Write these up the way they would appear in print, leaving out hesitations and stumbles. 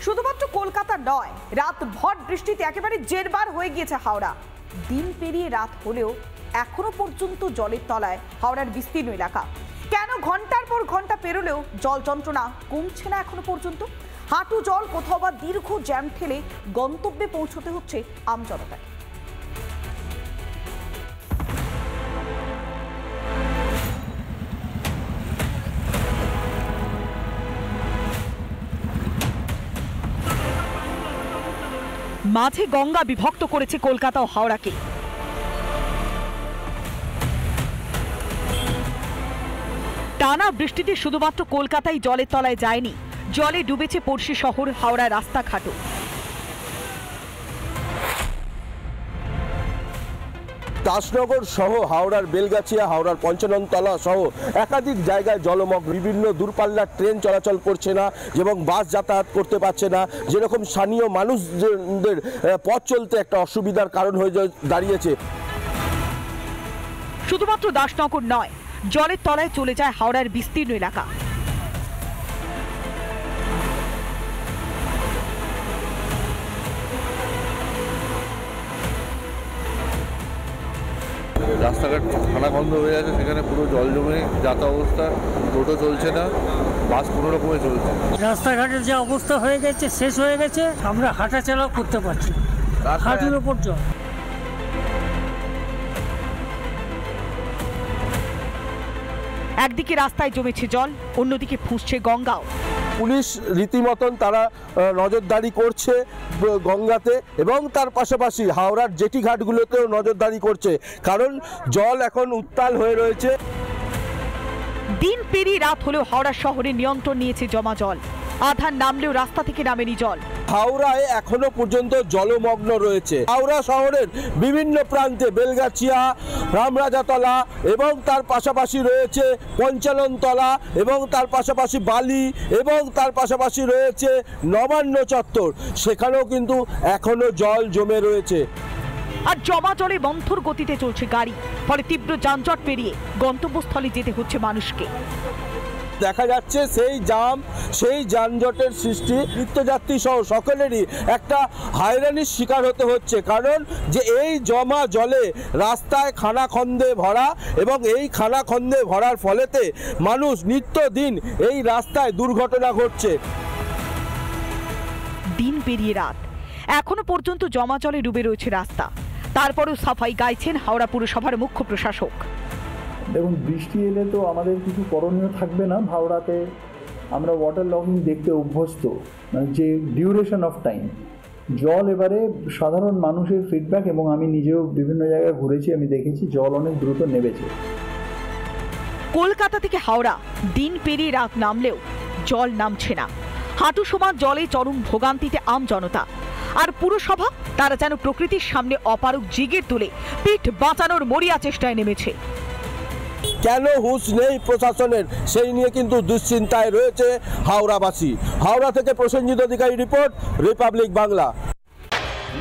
শুধুমাত্র কলকাতা নয়, রাত ভর বৃষ্টিতে একেবারে জেরবার হয়ে গিয়েছে হাওড়া। দিন পেরিয়ে রাত হলেও এখনো পর্যন্ত জলের তলায় হাওড়ার বিস্তীর্ণ এলাকা। কেন ঘন্টার পর ঘন্টা পেরোলেও জল যন্ত্রণা কমছে না এখনো পর্যন্ত? হাঁটু জল, কোথাও বা দীর্ঘ জ্যাম ঠেলে গন্তব্যে পৌঁছতে হচ্ছে আমজনতায়। মাঝে গঙ্গা বিভক্ত করেছে কলকাতা ও হাওড়াকে। টানা বৃষ্টিতে শুধুমাত্র কলকাতায় জলের তলায় যায়নি, জলে ডুবেছে পড়শি শহর হাওড়া রাস্তাঘাটও। দাসনগর সহ হাওড়ার বেলগাছিয়া, হাওড়ার পঞ্চাননতলা সহ একাধিক জায়গায় জলমগ্ন। বিভিন্ন দূরপাল্লার ট্রেন চলাচল করছে না এবং বাস যাতায়াত করতে পারছে না, যেরকম স্থানীয় মানুষদের পথ চলতে একটা অসুবিধার কারণ হয়ে দাঁড়িয়েছে। শুধুমাত্র দাসনগর নয়, জলের তলায় চলে যায় হাওড়ার বিস্তীর্ণ এলাকা। রাস্তাঘাট খানাখন্দ হয়ে আছে, সেখানে পুরো জল জমে যাতা অবস্থা, টোটো চলছে না, বাস কোনো রকমে চলছে। রাস্তাঘাটের যে অবস্থা হয়ে গেছে, শেষ হয়ে গেছে, আমরা হাঁটাচলাও করতে পারছি, হাঁটুর ওপর জল। একদিকে রাস্তায় জমেছে জল, অন্যদিকে ফুঁসছে গঙ্গাও। পুলিশ রীতিমতন তারা নজরদারি করছে গঙ্গাতে এবং তার পাশাপাশি হাওড়ার জেটি ঘাটগুলোতেও নজরদারি করছে, কারণ জল এখন উত্তাল হয়ে রয়েছে। দিন পেরিয়ে রাত হলেও হাওড়া শহরে নিয়ন্ত্রণ নিয়েছে জমা জল। আধার নামলেও রাস্তা থেকে নামেনি জল। হাওড়ায় এখনো পর্যন্ত জলমগ্ন রয়েছে। হাওড়া শহরের বিভিন্ন প্রান্তে বেলগাছিয়া, রামরাজাতলা এবং তার পাশাপাশি রয়েছে পঞ্চাননতলা এবং তার পাশাপাশি বালি এবং তার পাশাপাশি রয়েছে নবান্ন চত্বর, সেখানেও কিন্তু এখনো জল জমে রয়েছে। আর জমা জলে মন্থর গতিতে চলছে গাড়ি, ফলে তীব্র যানজট পেরিয়ে গন্তব্যস্থলে যেতে হচ্ছে মানুষকে। দেখা যাচ্ছে সেই জাম, সেই যানজটের সৃষ্টি, নিত্যযাত্রী সহ সকলেরই একটা হয়রানির শিকার হতে হচ্ছে, কারণ যে এই জমা জলে রাস্তায় খানাখন্দে ভরা এবং এই খানাখন্দে ভরার ফলেতে মানুষ নিত্যদিন এই রাস্তায় দুর্ঘটনা ঘটছে। দিন পেরিয়ে রাত, এখনো পর্যন্ত জমা জলে ডুবে রয়েছে রাস্তা। তারপরেও সাফাই গাইছেন হাওড়া পুরসভার মুখ্য প্রশাসক। দেখুন, বৃষ্টি এলে তো আমাদের কিছু করণীয় থাকবে না। হাওড়াতে আমরা ওয়াটার লগিং দেখতে অভ্যস্ত, মানে যে ডিউরেশন অফ টাইম জল, এবারে সাধারণ মানুষের ফিডব্যাক এবং আমি নিজেও বিভিন্ন জায়গায় ঘুরেছি, আমি দেখেছি জল অনেক দ্রুত নেমেছে। কলকাতা থেকে হাওড়া দিন পেরিয়ে রাত নামলেও জল নামছে না। হাঁটু সমান জলে চরম ভোগান্তিতে আম জনতা। আর পুরসভা, তারা যেন প্রকৃতির সামনে অপারগ জিগির তুলে পিঠ বাঁচানোর মরিয়া চেষ্টায় নেমেছে। কেন হুঁশ নেই প্রশাসনের, সেই নিয়ে কিন্তু দুশ্চিন্তায় রয়েছে হাওড়াবাসী। হাওড়া থেকে প্রসেনজিৎ অধিকারী রিপোর্ট, রিপাবলিক বাংলা।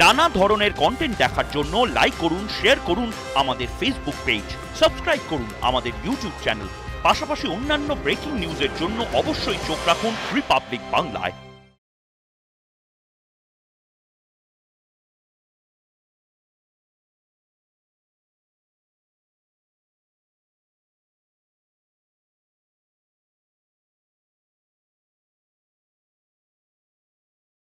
নানা ধরনের কন্টেন্ট দেখার জন্য লাইক করুন, শেয়ার করুন আমাদের ফেসবুক পেজ, সাবস্ক্রাইব করুন আমাদের ইউটিউব চ্যানেল। পাশাপাশি অন্যান্য ব্রেকিং নিউজের জন্য অবশ্যই চোখ রাখুন রিপাবলিক বাংলায়।